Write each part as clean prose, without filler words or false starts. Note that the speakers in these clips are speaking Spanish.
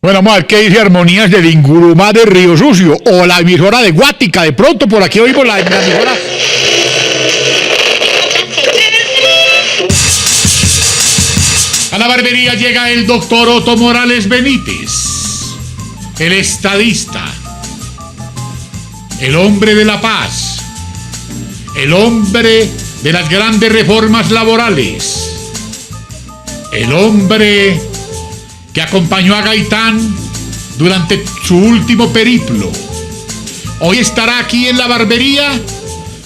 Bueno, vamos a ver qué dice Armonías de Vingurumá de Río Sucio o la emisora de Guática. De pronto por aquí oímos la emisora. A la barbería llega el doctor Otto Morales Benítez, el estadista, el hombre de la paz, el hombre de las grandes reformas laborales, el hombre que acompañó a Gaitán durante su último periplo. Hoy estará aquí en la barbería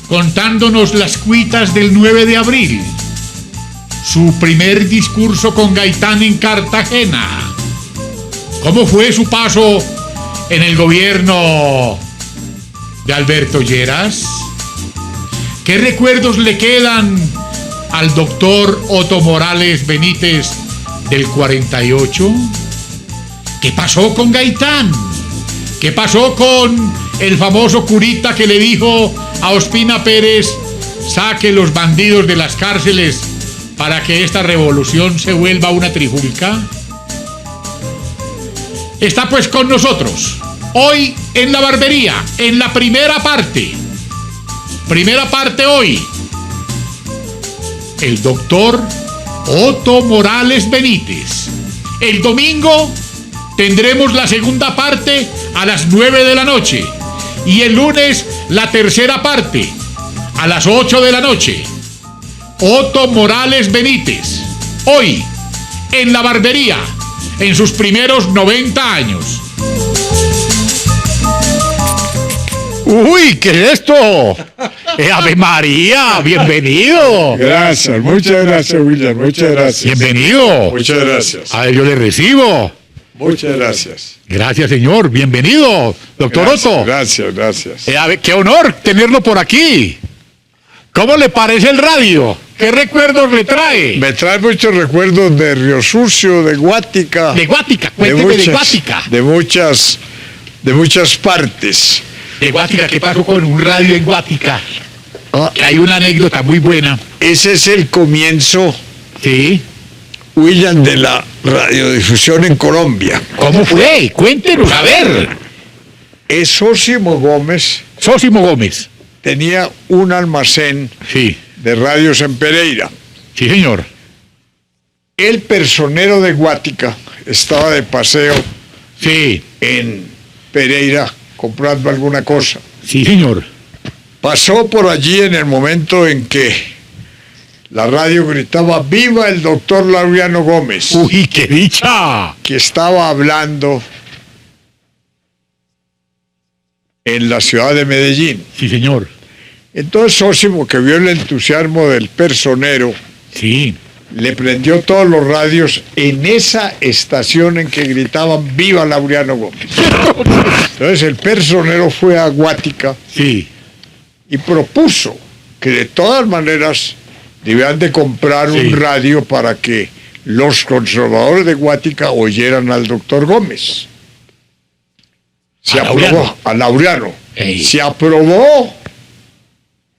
contándonos las cuitas del 9 de abril, su primer discurso con Gaitán en Cartagena, cómo fue su paso en el gobierno de Alberto Lleras, qué recuerdos le quedan al doctor Otto Morales Benítez del 48, qué pasó con Gaitán, qué pasó con el famoso curita que le dijo a Ospina Pérez: saque los bandidos de las cárceles para que esta revolución se vuelva una trifulca. Está pues con nosotros hoy en la barbería, en la primera parte hoy, el doctor Otto Morales Benítez. El domingo tendremos la segunda parte a las 9 de la noche y el lunes la tercera parte a las 8 de la noche. Otto Morales Benítez, hoy en la barbería, en sus primeros 90 años. ¡Uy! ¿Qué es esto? ¡Ave María! ¡Bienvenido! Gracias, muchas gracias, William, muchas gracias. ¡Bienvenido! Muchas gracias. A ver, yo le recibo. Muchas gracias. Gracias, señor. Bienvenido, doctor Gracias, Otto. Gracias, gracias. A ver, qué honor tenerlo por aquí. ¿Cómo le parece el radio? ¿Qué recuerdos le trae? Me trae muchos recuerdos de Río Sucio, de Guática. De Guática, cuénteme de Guática. De muchas partes. De Guática, ¿qué pasó con un radio en Guática? Que hay una anécdota muy buena. Ese es el comienzo, Sí. William, de la radiodifusión en Colombia. ¿Cómo fue? Cuéntenos, a ver. Sósimo Gómez Sósimo Gómez. tenía un almacén Sí. de radios en Pereira. Sí, señor. El personero de Guática estaba de paseo Sí. en Pereira comprando alguna cosa. Sí, señor. Pasó por allí en el momento en que la radio gritaba ¡viva el doctor Laureano Gómez! Uy, qué dicha. Que estaba hablando en la ciudad de Medellín. Sí, señor. Entonces Sósimo, que vio el entusiasmo del personero, Sí. le prendió todos los radios en esa estación en que gritaban ¡viva Laureano Gómez! Entonces el personero fue a Guática Sí. y propuso que de todas maneras debían de comprar Sí. un radio para que los conservadores de Guática oyeran al doctor Gómez. Se A aprobó, Laureano. a Laureano. Ey. Se aprobó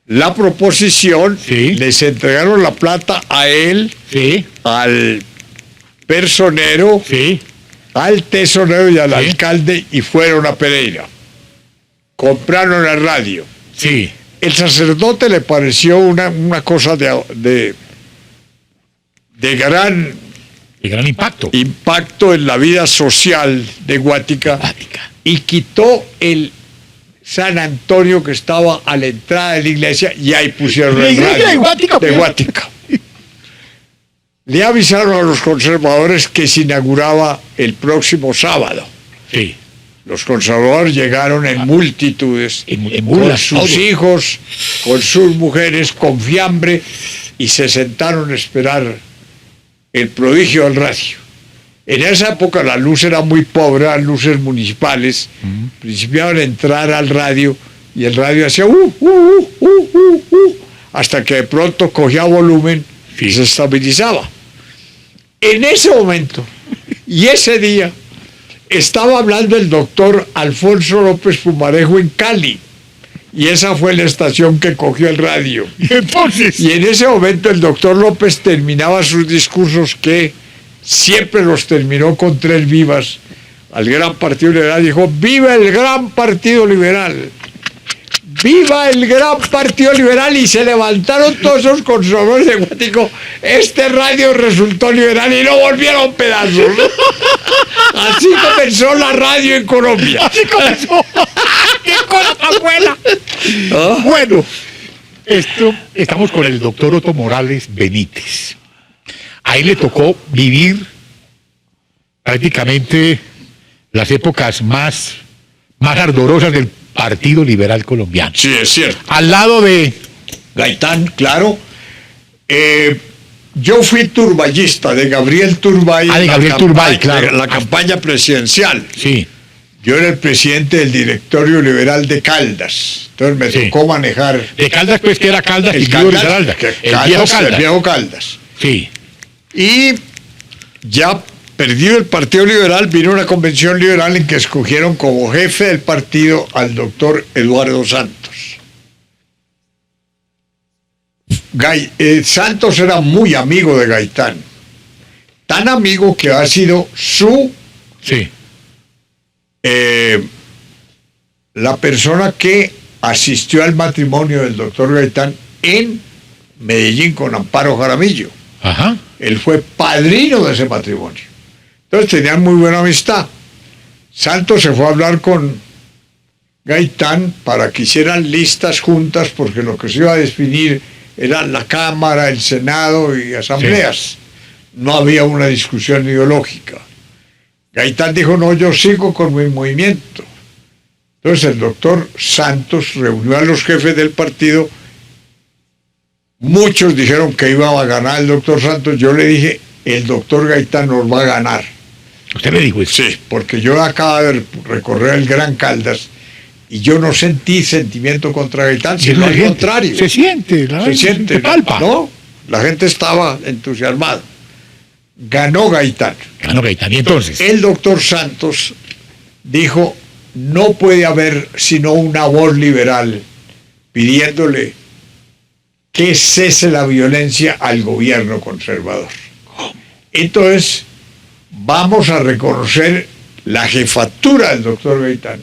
la proposición, Sí. les entregaron la plata a él, Sí. al personero, Sí. al tesorero y al Sí. alcalde y fueron a Pereira. Compraron el radio. Sí. El sacerdote le pareció una cosa de gran De gran impacto. impacto en la vida social de Guática Guática. y quitó el San Antonio que estaba a la entrada de la iglesia y ahí pusieron ¿La el iglesia radio de Guática? de Guática. Le avisaron a los conservadores que se inauguraba el próximo sábado. Sí. Los conservadores llegaron en multitudes, En con mulas, sus todo. hijos, con sus mujeres, con fiambre, y se sentaron a esperar el prodigio del radio. En esa época la luz era muy pobre, eran luces municipales, principiaban a entrar al radio, y el radio hacía hasta que de pronto cogía volumen y Sí. se estabilizaba. En ese momento, y ese día, estaba hablando el doctor Alfonso López Pumarejo en Cali, y esa fue la estación que cogió el radio. Entonces. Y en ese momento el doctor López terminaba sus discursos, que siempre los terminó con tres vivas, al gran Partido Liberal, dijo: ¡viva el gran Partido Liberal! ¡Viva el gran Partido Liberal! Y se levantaron todos esos conservadores de Guático. Este radio resultó liberal y no volvieron pedazos. Así comenzó la radio en Colombia. Así comenzó. ¡Qué cosa tan buena! ¿Ah? Bueno, estamos con el doctor Otto Morales Benítez. A él le tocó vivir prácticamente las épocas más ardorosas del Partido Liberal Colombiano. Sí, es cierto. Al lado de Gaitán, claro. Yo fui turballista de Gabriel Turbay. de Gabriel Turbay, claro. La campaña presidencial. Sí. Yo era el presidente del directorio liberal de Caldas. Entonces me tocó manejar. De Caldas, pues, que era Caldas y Caldas, Risaralda. El Caldas, viejo Caldas. El viejo Caldas. Sí. Y ya perdido el Partido Liberal, vino una convención liberal en que escogieron como jefe del partido al doctor Eduardo Santos. Santos era muy amigo de Gaitán. Tan amigo que ha sido Sí. la persona que asistió al matrimonio del doctor Gaitán en Medellín con Amparo Jaramillo. Ajá. Él fue padrino de ese matrimonio. Entonces tenían muy buena amistad. Santos se fue a hablar con Gaitán para que hicieran listas juntas, porque lo que se iba a definir eran la Cámara, el Senado y asambleas. Sí. No había una discusión ideológica. Gaitán dijo: no, yo sigo con mi movimiento. Entonces el doctor Santos reunió a los jefes del partido. Muchos dijeron que iba a ganar el doctor Santos. Yo le dije: el doctor Gaitán nos va a ganar. ¿Usted le dijo eso? Sí, porque yo acabo de recorrer el Gran Caldas y yo no sentí sentimiento contra Gaitán, sino al contrario. Se siente, se siente, se palpa. ¿no? La gente estaba entusiasmada. Ganó Gaitán. Ganó Gaitán. ¿Y entonces? El doctor Santos dijo: no puede haber sino una voz liberal pidiéndole que cese la violencia al gobierno conservador. Entonces, vamos a reconocer la jefatura del doctor Gaitán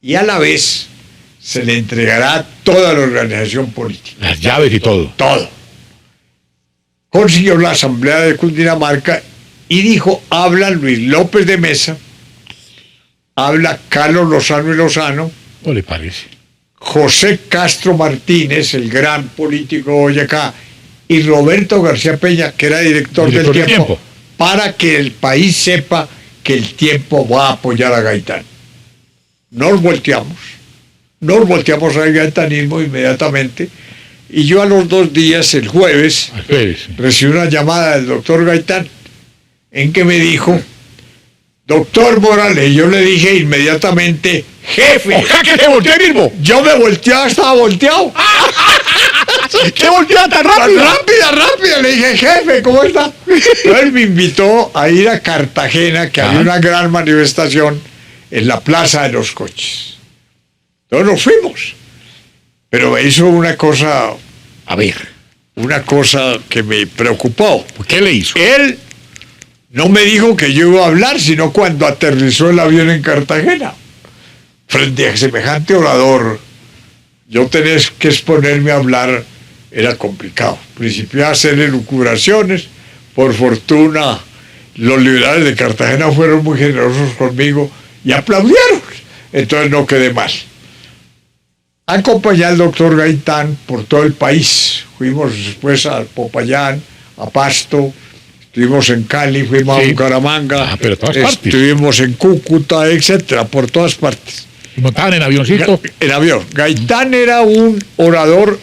y a la vez se le entregará toda la organización política. Las llaves y todo. Todo. Consiguió la asamblea de Cundinamarca y dijo: habla Luis López de Mesa, habla Carlos Lozano y Lozano. ¿No le parece? José Castro Martínez, el gran político de Boyacá, y Roberto García Peña, que era director del Tiempo, para que el país sepa que el Tiempo va a apoyar a Gaitán. Nos volteamos al gaitanismo inmediatamente, y yo a los 2 días, el jueves, recibí una llamada del doctor Gaitán, en que me dijo: doctor Morales. Yo le dije inmediatamente: jefe. O sea, que se volteó ahí mismo. Yo me volteaba, estaba volteado. ¿Qué volteada tan rápida? Rápida. Le dije: jefe, ¿cómo está? Entonces me invitó a ir a Cartagena, que había una gran manifestación en la Plaza de los Coches. Entonces nos fuimos. Pero me hizo una cosa, una cosa que me preocupó. ¿Qué le hizo? Él no me dijo que yo iba a hablar, sino cuando aterrizó el avión en Cartagena. Frente a semejante orador, yo tenía que exponerme a hablar, era complicado. Principié a hacer elucubraciones. Por fortuna, los liberales de Cartagena fueron muy generosos conmigo y aplaudieron. Entonces no quedé mal. Acompañé al doctor Gaitán por todo el país. Fuimos después a Popayán, a Pasto, estuvimos en Cali, fuimos a Bucaramanga, pero todas partes. Estuvimos en Cúcuta, etcétera, por todas partes. ¿Y montaban en avioncito? En avión. Gaitán era un orador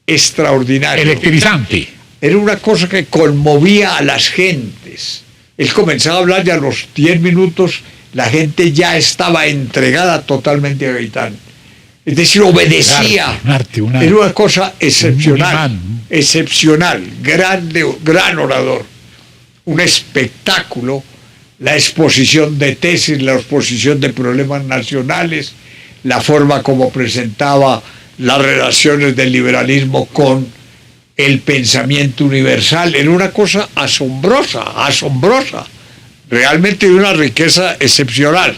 extraordinario. Electrizante. Era una cosa que conmovía a las gentes. Él comenzaba a hablar y a los 10 minutos la gente ya estaba entregada totalmente a Gaitán. Es decir, obedecía. Era una cosa excepcional. Excepcional. Gran orador. Un espectáculo. La exposición de tesis, la exposición de problemas nacionales, la forma como presentaba las relaciones del liberalismo con el pensamiento universal. Era una cosa asombrosa. realmente de una riqueza excepcional.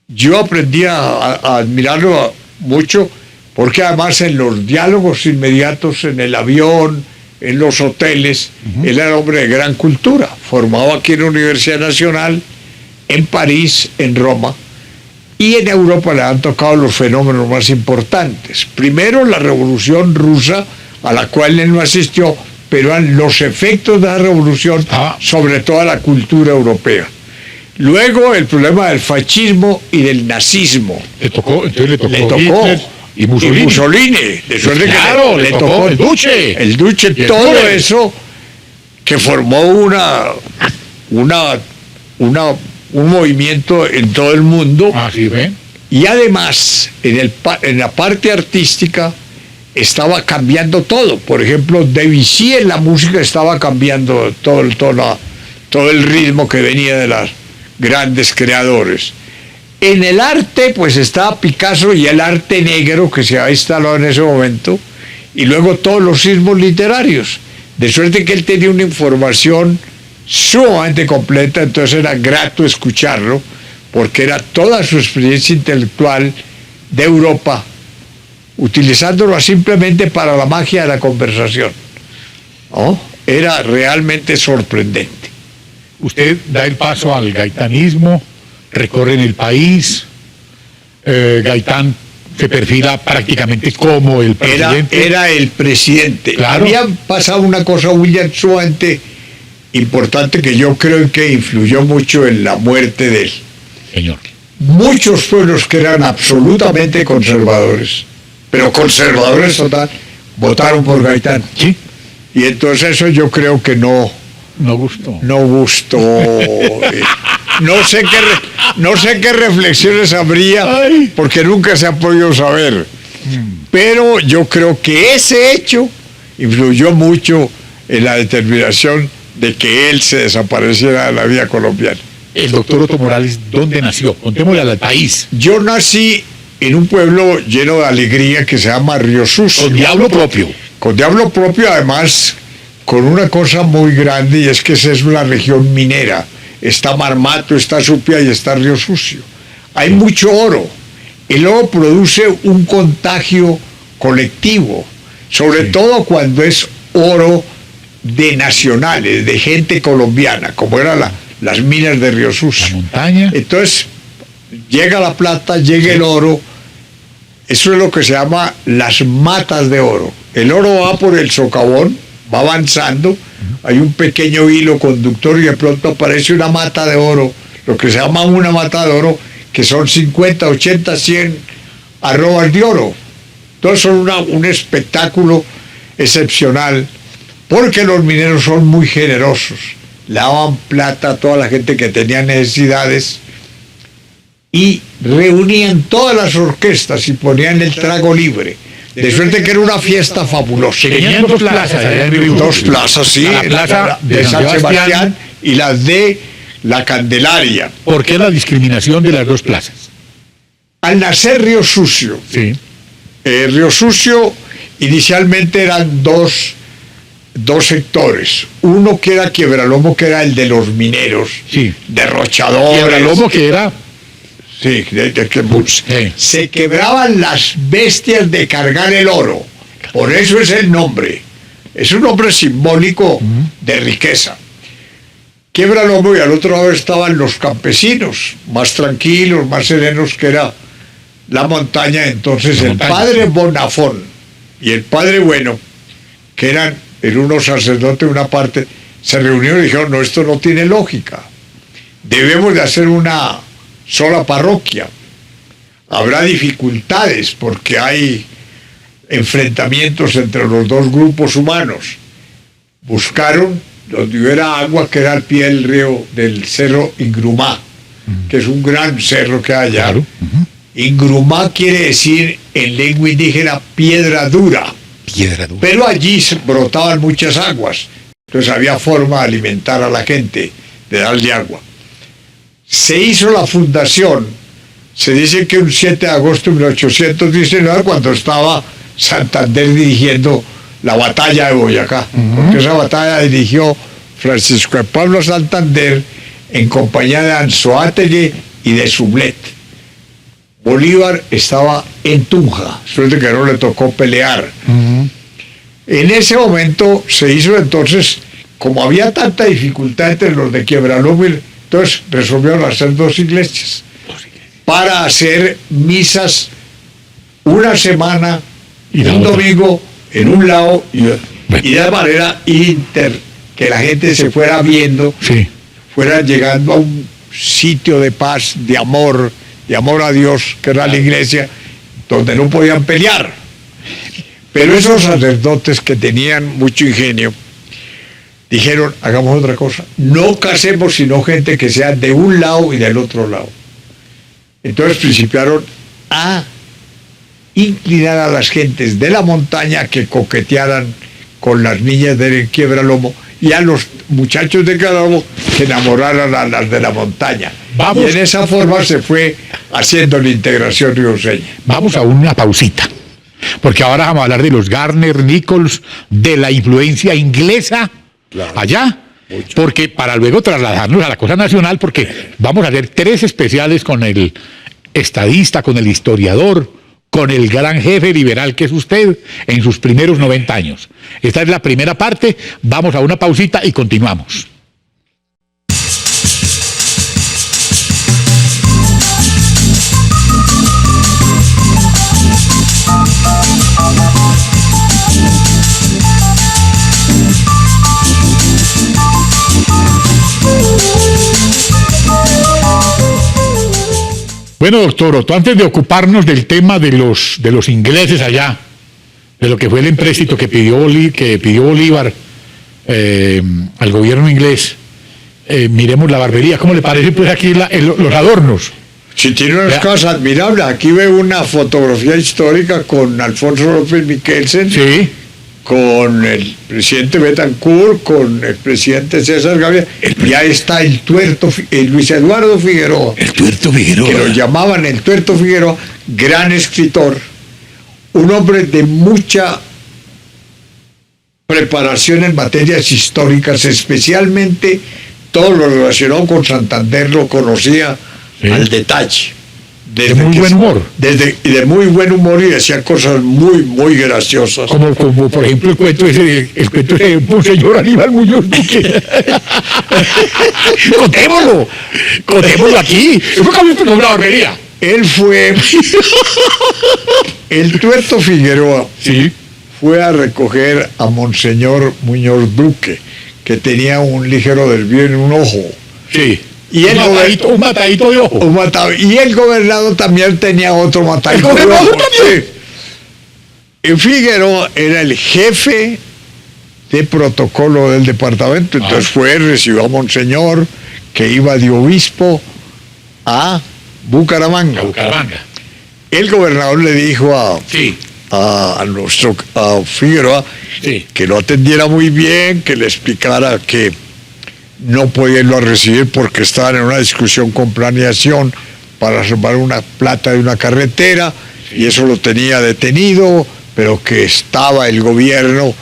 Yo aprendí a admirarlo mucho, porque además en los diálogos inmediatos, en el avión, en los hoteles, él era hombre de gran cultura, formado aquí en la Universidad Nacional, en París, en Roma, y en Europa le han tocado los fenómenos más importantes. Primero la Revolución Rusa, a la cual él no asistió, pero eran los efectos de la revolución sobre toda la cultura europea. Luego el problema del fascismo y del nazismo. Entonces le tocó Hitler y Mussolini. De suerte Claro, que le tocó el Duce. El Duce, todo eso que formó un movimiento en todo el mundo. Así ven. Y además, en la parte artística estaba cambiando todo. Por ejemplo, Debussy en la música estaba cambiando todo el ritmo que venía de los grandes creadores. En el arte, pues estaba Picasso y el arte negro que se había instalado en ese momento, y luego todos los sismos literarios. De suerte que él tenía una información sumamente completa, entonces era grato escucharlo, porque era toda su experiencia intelectual de Europa, utilizándolo simplemente para la magia de la conversación, ¿no? Era realmente sorprendente. Usted da el paso al gaitanismo, recorre en el país, Gaitán se perfila prácticamente como el presidente. Era el presidente. Claro. Había pasado una cosa, William, sumamente importante, que yo creo que influyó mucho en la muerte de él. Señor. Muchos pueblos que eran absolutamente conservadores, pero conservadores total, votaron por Gaitán. Sí. Y entonces eso yo creo que no gustó. No sé qué reflexiones habría, porque nunca se ha podido saber. Pero yo creo que ese hecho influyó mucho en la determinación de que él se desapareciera de la vida colombiana. El doctor Otto Morales, ¿dónde nació? Contémosle al país. Yo nací en un pueblo lleno de alegría que se llama Río Sucio. Con diablo propio. Con diablo propio, además, con una cosa muy grande, y es que esa es una región minera. Está Marmato, está Supia y está Río Sucio. Hay mucho oro. El oro produce un contagio colectivo, sobre todo cuando es oro de nacionales, de gente colombiana, como eran las minas de Río Sucio. La montaña. Entonces, llega la plata, llega el oro. Eso es lo que se llama las matas de oro. El oro va por el socavón, va avanzando, hay un pequeño hilo conductor y de pronto aparece una mata de oro, lo que se llama una mata de oro, que son 50, 80, 100 arrobas de oro. Entonces son un espectáculo excepcional, porque los mineros son muy generosos, le daban plata a toda la gente que tenía necesidades y reunían todas las orquestas y ponían el trago libre. De suerte que era una fiesta fabulosa. Tenían dos plazas allá en Río Sucio. Dos plazas, sí. La plaza de San Sebastián y la de la Candelaria. ¿Por qué la discriminación de las dos plazas? Al nacer Río Sucio, Sí. Río Sucio inicialmente eran dos sectores. Uno que era Quiebralomo, que era el de los mineros, Sí. derrochadores. Quiebralomo, que era. Sí, Sí. se quebraban las bestias de cargar el oro. Por eso es el nombre. Es un nombre simbólico de riqueza. Quiebralomo, y al otro lado estaban los campesinos, más tranquilos, más serenos, que era la montaña. Entonces el padre Bonafón y el padre Bueno, que eran el uno sacerdote de una parte, se reunieron y dijeron: no, esto no tiene lógica. Debemos de hacer una sola parroquia. Habrá dificultades porque hay enfrentamientos entre los dos grupos humanos. Buscaron donde hubiera agua, que era al pie del río, del cerro Ingrumá, que es un gran cerro que hay allá. Claro. Ingrumá quiere decir en lengua indígena piedra dura. Piedra dura. Pero allí brotaban muchas aguas, entonces había forma de alimentar a la gente, de darle agua. Se hizo la fundación, se dice que un 7 de agosto de 1819, cuando estaba Santander dirigiendo la batalla de Boyacá, porque esa batalla dirigió Francisco de Pablo Santander en compañía de Anzoátegui y de Sublet. Bolívar estaba en Tunja, suerte que no le tocó pelear. En ese momento se hizo entonces, como había tanta dificultad entre los de Quiebralomo, entonces resolvieron hacer dos iglesias para hacer misas una semana y un domingo en un lado y de manera que la gente se fuera viendo, fuera llegando a un sitio de paz, de amor a Dios, que era la iglesia, donde no podían pelear. Pero esos sacerdotes que tenían mucho ingenio dijeron, hagamos otra cosa, no casemos sino gente que sea de un lado y del otro lado. Entonces principiaron a inclinar a las gentes de la montaña que coquetearan con las niñas de Quiebralomo y a los muchachos de Quiebralomo que enamoraran a las de la montaña. Y en esa forma se fue haciendo la integración rioseña. Vamos a una pausita, porque ahora vamos a hablar de los Garner Nichols, de la influencia inglesa allá, porque para luego trasladarnos a la cosa nacional, porque vamos a hacer 3 especiales con el estadista, con el historiador, con el gran jefe liberal que es usted en sus primeros 90 años. Esta es la primera parte, vamos a una pausita y continuamos. Bueno, doctor Otto, antes de ocuparnos del tema de los ingleses allá, de lo que fue el empréstito que pidió Bolívar al gobierno inglés, miremos la barbería. ¿Cómo le parece pues aquí los adornos? Sí, tiene unas cosas admirables. Aquí veo una fotografía histórica con Alfonso López Michelsen, sí, con el presidente Betancourt, con el presidente César Gaviria, y ahí está el tuerto, Luis Eduardo Figueroa. El tuerto Figueroa. Que lo llamaban el tuerto Figueroa, gran escritor, un hombre de mucha preparación en materias históricas, especialmente todo lo relacionado con Santander lo conocía al detalle. De muy buen humor. Y de muy buen humor, y decía cosas muy, muy graciosas. Como por ejemplo el cuento de Monseñor Aníbal Muñoz Duque. Contémoslo aquí. Una barbería. Él fue, el tuerto Figueroa, sí, fue a recoger a Monseñor Muñoz Duque, que tenía un ligero desvío en un ojo. Sí. Y un matadito de ojo. Y el gobernador también tenía otro matadito de ojo. Sí. Figueroa era el jefe de protocolo del departamento. Entonces recibió a Monseñor, que iba de obispo a Bucaramanga. El gobernador le dijo a Figueroa que lo atendiera muy bien, que le explicara que no podía irlo a recibir porque estaban en una discusión con planeación para reservar una plata de una carretera, y eso lo tenía detenido, pero que estaba el gobierno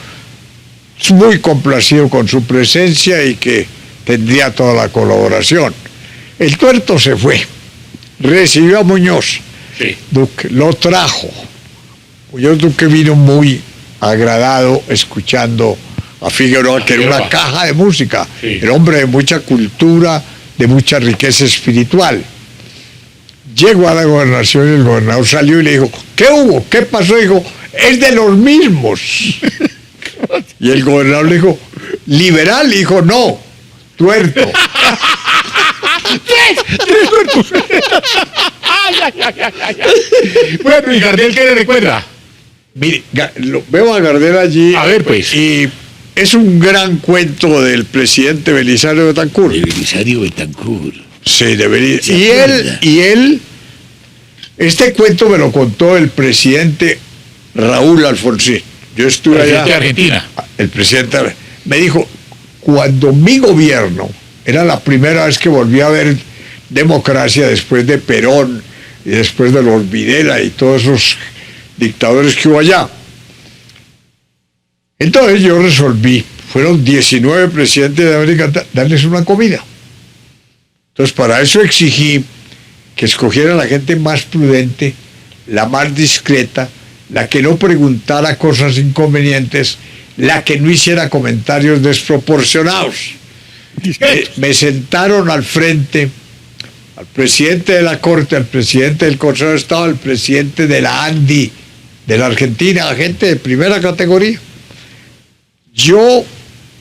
muy complacido con su presencia y que tendría toda la colaboración. El tuerto se fue, recibió a Muñoz Duque, lo trajo. Muñoz Duque vino muy agradado escuchando a Figueroa, que era una caja de música, el hombre de mucha cultura, de mucha riqueza espiritual. Llegó a la gobernación y el gobernador salió y le dijo, ¿qué hubo? ¿Qué pasó? Dijo, es de los mismos. Y el gobernador le dijo, ¿liberal? Y dijo, no, tuerto. ¡Tres tuertos! Bueno, ¿y Gardel qué le recuerda? Mire, veo a Gardel allí. A ver, pues. Y es un gran cuento del presidente Belisario Betancourt. De Belisario Betancourt. Sí, debería. Y él, este cuento me lo contó el presidente Raúl Alfonsín. Yo estuve allá. De Argentina. El presidente me dijo, cuando mi gobierno, era la primera vez que volví a ver democracia después de Perón y después de los Videla y todos esos dictadores que hubo allá. Entonces yo resolví, fueron 19 presidentes de América, darles una comida. Entonces, para eso exigí que escogiera la gente más prudente, la más discreta, la que no preguntara cosas inconvenientes, la que no hiciera comentarios desproporcionados. Me sentaron al frente al presidente de la Corte, al presidente del Consejo de Estado, al presidente de la ANDI, de la Argentina, gente de primera categoría. Yo,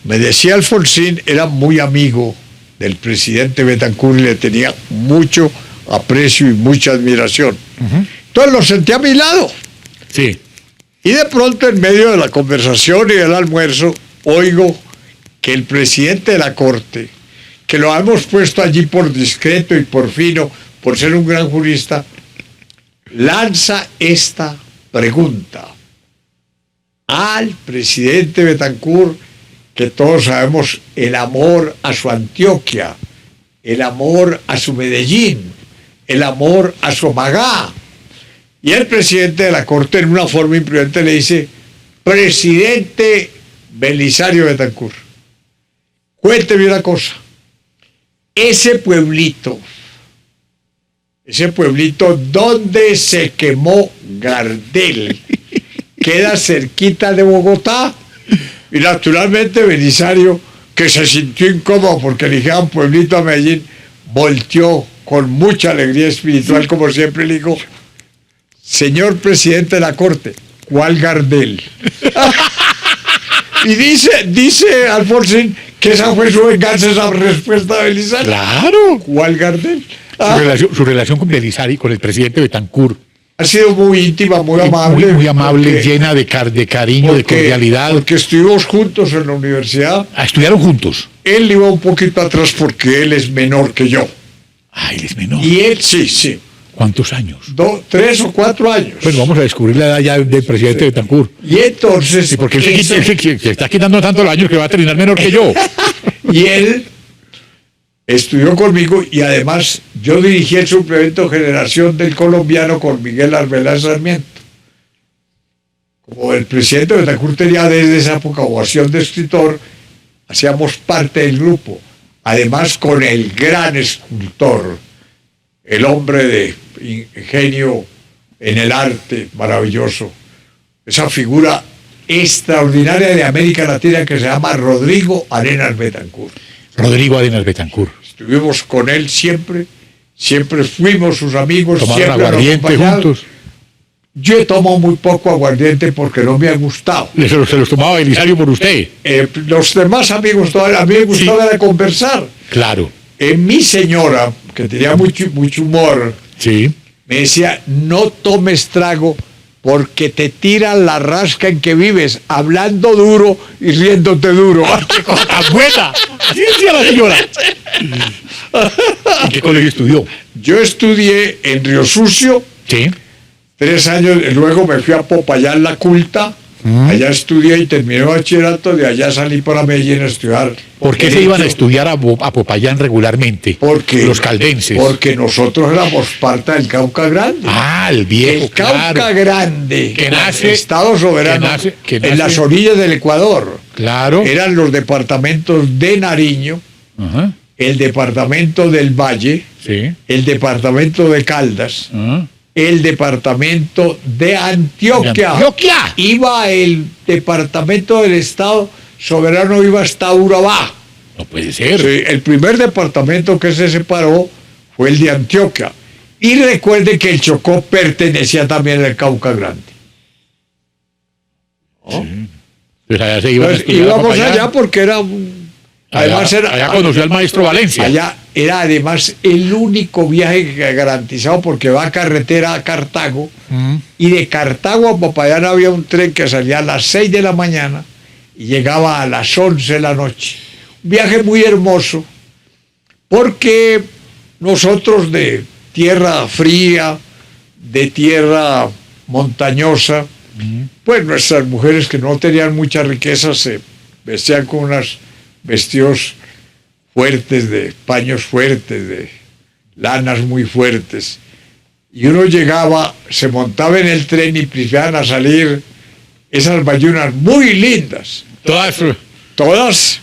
me decía Alfonsín, era muy amigo del presidente Betancur y le tenía mucho aprecio y mucha admiración. Entonces lo senté a mi lado. Sí. Y de pronto, en medio de la conversación y del almuerzo, oigo que el presidente de la Corte, que lo hemos puesto allí por discreto y por fino, por ser un gran jurista, lanza esta pregunta al presidente Betancur, que todos sabemos el amor a su Antioquia, el amor a su Medellín, el amor a su Magá. Y el presidente de la Corte, en una forma imprudente, le dice: presidente Belisario Betancur, cuénteme una cosa. Ese pueblito donde se quemó Gardel, queda cerquita de Bogotá. Y naturalmente Belisario, que se sintió incómodo porque eligieron pueblito a Medellín, volteó con mucha alegría espiritual, como siempre, le dijo: señor presidente de la Corte, ¿cuál Gardel? Y dice Alfonsín que esa fue su venganza, esa respuesta de Belisario. Claro. ¿Cuál Gardel? Su relación con Belisario y con el presidente Betancur Ha sido muy íntima, muy amable. Muy amable, llena de cariño, de cordialidad. Porque estuvimos juntos en la universidad. ¿Estudiaron juntos? Él iba un poquito atrás porque él es menor que yo. Ah, él es menor. Y él, sí. ¿Cuántos años? 3 o 4 años. Bueno, vamos a descubrir la edad ya del presidente Betancur. Y entonces... Sí, porque él se está quitando tantos años que va a terminar menor que yo. Y él estudió conmigo y además yo dirigí el suplemento Generación del Colombiano con Miguel Arbeláez Sarmiento. Como el presidente Betancur tenía desde esa época ovación de escritor, hacíamos parte del grupo. Además, con el gran escultor, el hombre de ingenio en el arte maravilloso, esa figura extraordinaria de América Latina que se llama Rodrigo Arenas Betancur. Rodrigo Arenas Betancur. Estuvimos con él siempre fuimos sus amigos. ¿Tomaron siempre aguardiente juntos? Yo he tomado muy poco aguardiente porque no me ha gustado. Se los tomaba Belisario por usted. Los demás amigos todavía, a mí me gustaba era conversar. Claro. Mi señora, que tenía mucho humor, sí, me decía: no tomes trago porque te tiran la rasca en que vives, hablando duro y riéndote duro. ¡Qué cosa tan buena! Así decía la señora. ¿En qué colegio estudió? Yo estudié en Río Sucio. Sí. 3 años, luego me fui a Popayán La Culta. Allá estudié y terminé el bachillerato. De allá salí para Medellín a estudiar. ¿Por qué se iban a estudiar a Popayán regularmente? Porque los caldenses. Porque nosotros éramos parte del Cauca Grande. Ah, el viejo, el Cauca claro. Grande, que nace, Estado soberano, que nace, en las orillas del Ecuador. Claro. Eran los departamentos de Nariño, el departamento del Valle, sí, el departamento de Caldas, el departamento de Antioquia. Iba el departamento del Estado soberano, iba hasta Urabá. No puede ser. Sí, el primer departamento que se separó fue el de Antioquia. Y recuerde que el Chocó pertenecía también al Cauca Grande. ¿Oh? Sí. Pues allá se iban a estudiar. Íbamos allá porque era... allá conoció al maestro Valencia. Allá era además el único viaje garantizado porque va a carretera a Cartago y de Cartago a Popayán había un tren que salía a las 6 de la mañana y llegaba a las 11 de la noche. Un viaje muy hermoso porque nosotros de tierra fría, de tierra montañosa, pues nuestras mujeres que no tenían mucha riqueza se vestían con unos vestidos fuertes, de paños fuertes, de lanas muy fuertes. Y uno llegaba, se montaba en el tren y empezaban a salir esas bayunas muy lindas. Todas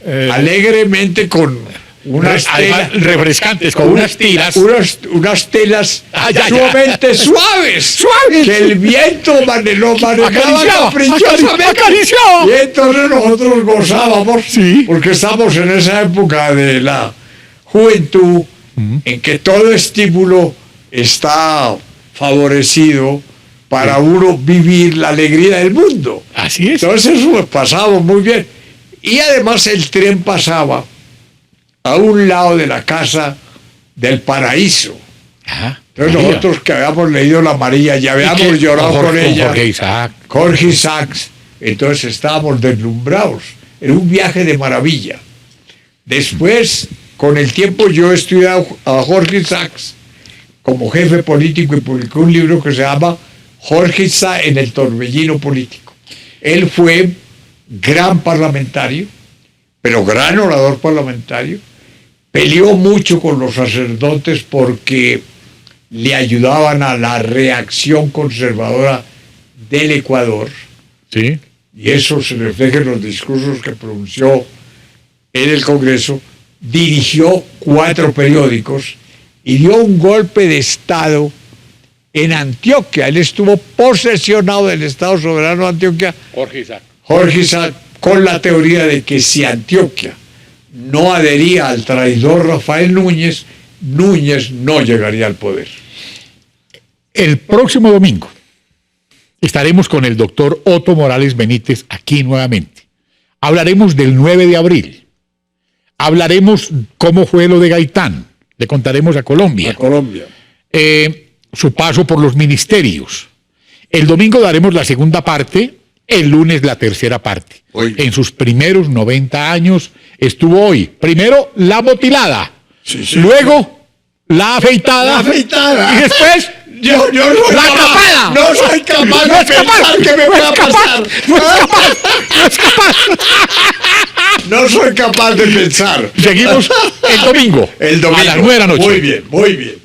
alegremente con Además, refrescantes, con unas tiras. Unas telas Ya. sumamente suaves, que el viento manejaba caprichosamente. Acariciaba. Y entonces nosotros gozábamos, Sí. porque estamos en esa época de la juventud, en que todo estímulo está favorecido para uno vivir la alegría del mundo. Así es. Entonces eso pasaba muy bien. Y además el tren pasaba a un lado de la casa del Paraíso. Ajá. Entonces María. nosotros que habíamos leído la María y habíamos ¿Y qué? llorado con ella, Jorge Isaac. Jorge Isaacs, entonces estábamos deslumbrados. Era un viaje de maravilla. Después, con el tiempo, yo he estudiado a Jorge Isaacs como jefe político y publicó un libro que se llama Jorge Isaacs en el torbellino político. Él fue gran parlamentario, pero gran orador parlamentario. Peleó mucho con los sacerdotes porque le ayudaban a la reacción conservadora del Ecuador. Sí. Y eso se refleja en los discursos que pronunció en el Congreso. Dirigió 4 periódicos y dio un golpe de Estado en Antioquia. Él estuvo posesionado del Estado soberano de Antioquia, Jorge Isaac. Jorge Isaac, con la teoría de que si Antioquia no adhería al traidor Rafael Núñez, Núñez no llegaría al poder. El próximo domingo estaremos con el doctor Otto Morales Benítez aquí nuevamente. Hablaremos del 9 de abril. Hablaremos cómo fue lo de Gaitán. Le contaremos a Colombia. A Colombia. Su paso por los ministerios. El domingo daremos la segunda parte, el lunes la tercera parte. Oye. En sus primeros 90 años estuvo hoy. Primero la motilada, Sí, sí. luego la afeitada, La afeitada. y después Yo no soy la capaz, capada. no soy capaz No de es capaz, pensar que me no pueda es capaz, pasar. no es capaz, no es capaz. No soy capaz de pensar. Seguimos el domingo. El domingo. A las 9 de la noche. Muy bien, muy bien.